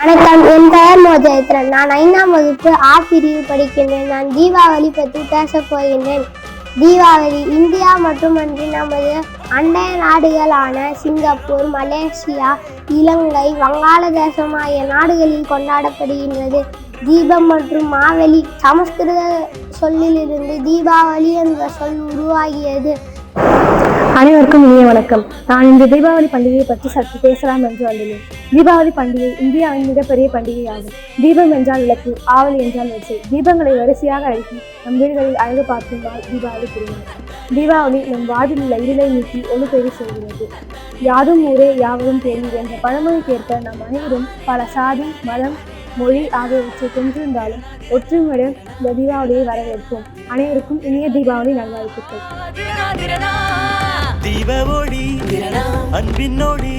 வணக்கம், என் பெயர் மோஜேத்ரன். நான் 5ஆம் வகுப்பு ஆ பிரிவு படிக்கின்றேன். நான் தீபாவளி பற்றி பேசப் போகின்றேன். தீபாவளி இந்தியா மட்டுமன்றி நமது அண்டை நாடுகளான சிங்கப்பூர், மலேசியா, இலங்கை, வங்காளதேசம் ஆகிய நாடுகளில் கொண்டாடப்படுகின்றது. தீபம் மற்றும் மாவெளி சமஸ்கிருத சொல்லிலிருந்து தீபாவளி என்ற சொல் உருவாகியது. அனைவருக்கும் இனிய வணக்கம். நான் இந்த தீபாவளி பண்டிகையை பற்றி சற்று பேசலாம் என்று வந்துள்ளேன். தீபாவளி பண்டிகை இந்தியாவின் மிகப்பெரிய பண்டிகையாகும். தீபம் என்றால் விளக்கு, ஆவலி என்றால் வரிசை. தீபங்களை வரிசையாக அழுத்தி நம் வீடுகளில் அழகு பார்க்கும் நாள் தீபாவளி திருநாள். தீபாவளி நம் வாழ்வில் உள்ள இருளை நீக்கி ஒளிபெறி செய்கிறது. யாதும் ஊரே யாவரும் கேள்வி என்ற பழமொழிக்கேற்ப நாம் அனைவரும் பல சாதி, மதம், மொழி ஆகியவற்றை கொண்டிருந்தாலும் ஒற்றுமையுடன் இந்த தீபாவளியை வரவேற்போம். அனைவருக்கும் இனிய தீபாவளி நல்வாழ்த்துக்கள். தீப ஒளி அன்பின் ஒளி